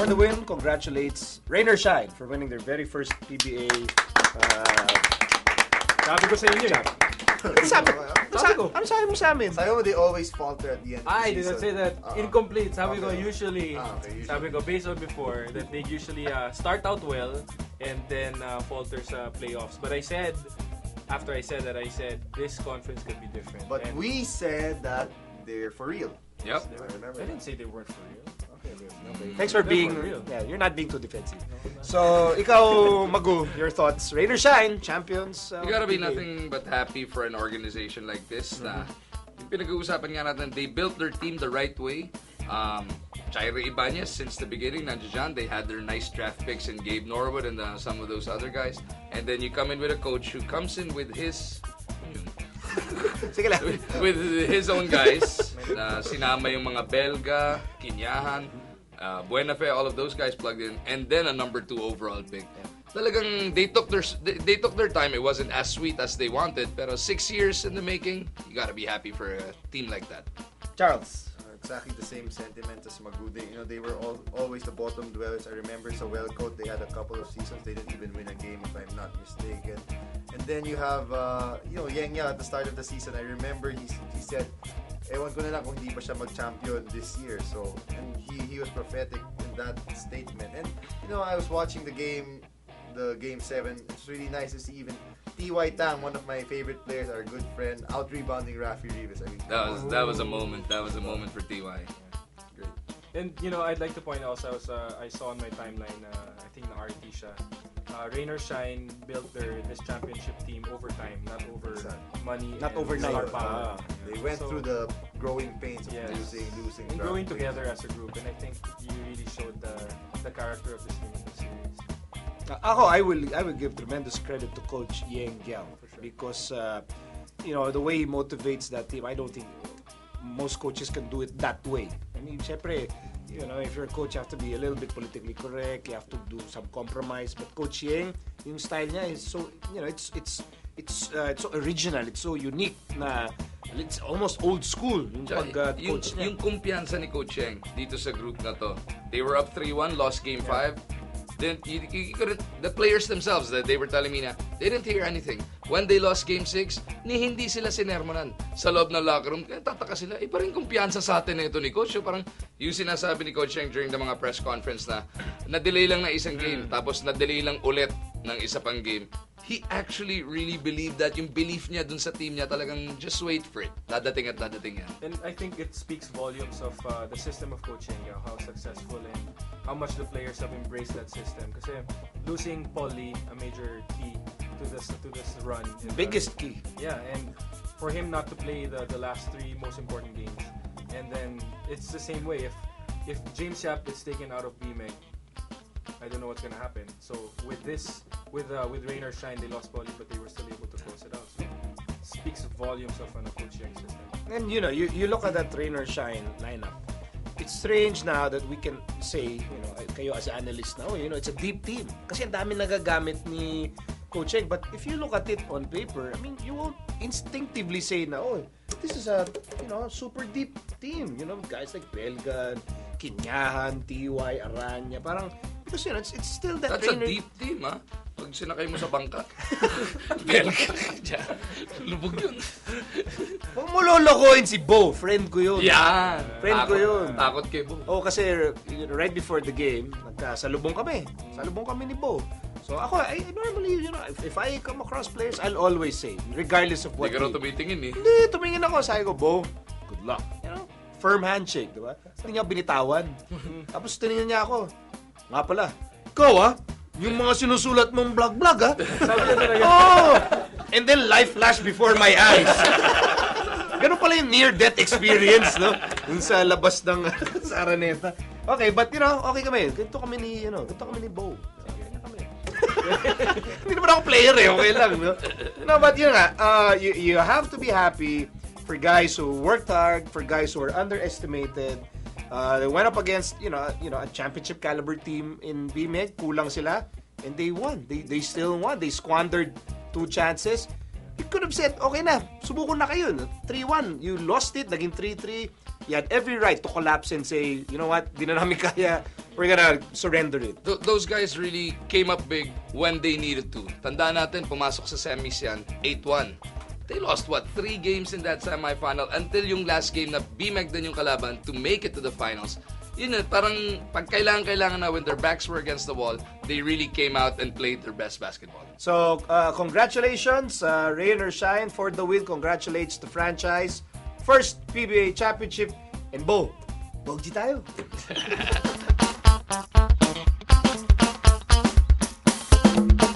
the win congratulates Rain or Shine for winning their very first PBA. Sabi ko sa inyo. Ano sabi mo sa amin? Sabi mo, they always falter at the end of the I season. didn't say that. Incomplete. Sabi ko, Okay. usually, Okay, sabi ko, based on before, that they usually start out well and then falter sa playoffs. But I said, after I said that, I said, this conference could be different. But and we said that they're for real. Yep. I remember I that. didn't say they weren't for real. Okay. Thanks for They're being, for real. yeah, you're not being too defensive. So, ikaw, Magu, your thoughts? Rain or Shine, champions. You gotta be PBA. nothing but happy for an organization like this na yung pinag-uusapan nga natin, they built their team the right way. Chaira Ibanez, since the beginning, nandiyan dyan. They had their nice draft picks in Gabe Norwood and some of those other guys. And then you come in with a coach who comes in with his Sige lang. with his own guys. Sinama yung mga Belga, Kinyahan, Buenafe, all of those guys plugged in, and then a number 2 overall pick. Talagang they took their time. It wasn't as sweet as they wanted, pero 6 years in the making. You gotta be happy for a team like that. Charles. Exactly the same sentiment as Magude. You know, they were always the bottom dwellers. I remember sa Wellcoat, they had a couple of seasons they didn't even win a game, if I'm not mistaken. And then you have, Yengya at the start of the season. I remember he said, ewan ko na lang kung hindi pa siya mag-champion this year. So, and he was prophetic in that statement. And, you know, I was watching the game 7. It's really nice to see even T.Y. Tang, one of my favorite players, our good friend, out-rebounding Rafi Rivas. I mean, That was a moment. That was a moment for TY. great. And you know, I'd like to point out also, I saw on my timeline, I think na RT siya. Rain or Shine built this championship team over time, not over money. Not and overnight. star power. They went through the growing pains of Yes. losing. And draft growing picks. together as a group, and I think you really showed the character of this team in the series. Ako, I will give tremendous credit to Coach Yeng Giao because the way he motivates that team, I don't think most coaches can do it that way. I mean, syempre, if you're a coach, you have to be a little bit politically correct. You have to do some compromise. But Coach Yeng, yung style niya is so, it's so original. It's so unique na it's almost old school yung pag-coach niya. Yung kumpiyansa ni Coach Yeng dito sa group na to. They were up 3-1, lost game 5. Then you couldn't, the players themselves, that they were telling me na they didn't hear anything. When they lost game 6, hindi sila sinermonan sa loob ng locker room. Kaya tataka sila, parang kumpiyansa sa atin na ito ni Coach. So parang yung sinasabi ni Coach Yeng during the mga press conference na na-delay lang na isang game, tapos na-delay lang ulit ng isa pang game. He actually really believed that. Yung belief niya dun sa team niya, talagang just wait for it. Dadating at dadating yan. And I think it speaks volumes of the system of coaching, how successful and how much the players have embraced that system. Kasi losing Paulie, a major key to this run. Biggest key. Yeah, and for him not to play the last 3 most important games. And then it's the same way. If James Yap is taken out of BMEG, I don't know what's gonna happen. So with Rain or Shine, they lost Paulie, but they were still able to close it out. So it speaks volumes of a coaching system. And you look at that Rain or Shine lineup. It's strange now that we can say, kayo as an analyst now, it's a deep team. Kasi ang dami nagagamit ni Coach Yeng. But if you look at it on paper, I mean, you won't instinctively say na, this is a, super deep team. Guys like Belgan, Kinyahan, TY, Aranya, parang, because, it's still that That's trainer. a deep team, ha? Pag sinakay mo sa bangka. Belga. Lubog yun. Huwag mo lolokohin si Bo. Friend ko yun. Yan. Friend ko yun. Takot kay Bo. Kasi right before the game, nagkasalubong kami. Salubong kami ni Bo. So ako, I normally, if I come across players, I'll always say, regardless of what. Hindi ka rin tumitingin eh. Hindi, tumingin ako. Sabi ko, Bo, good luck. Firm handshake, di ba? Hindi niya binitawan. Tapos tinignan niya ako. Nga pala, ikaw yung mga sinusulat mong vlog, ha? Sabi niya talaga. Oh! And then life flashed before my eyes. Ganun pala yung near-death experience, no? Dun sa labas ng sa Araneta. Okay, but okay kami. Ganito kami ni Bo. Ganyan kami. Hindi naman ako player okay lang, no? But yun nga, you have to be happy for guys who worked hard, for guys who are underestimated. They went up against, a championship caliber team in BMEG. Kulang sila. And they won. They still won. They squandered 2 chances. You could have said, okay na, subukon na kayo. 3-1. You lost it. Naging 3-3. You had every right to collapse and say, you know what, di na namin kaya we're gonna surrender it. Those guys really came up big when they needed to. Tandaan natin, pumasok sa semis yan, 8-1. They lost, 3 games in that semifinal until yung last game na BMEC din yung kalaban to make it to the finals. Yun parang pag kailangan na when their backs were against the wall, they really came out and played their best basketball. So, congratulations, rain or shine for the win. Congratulates the franchise. First PBA championship and Bo. Bogji tayo.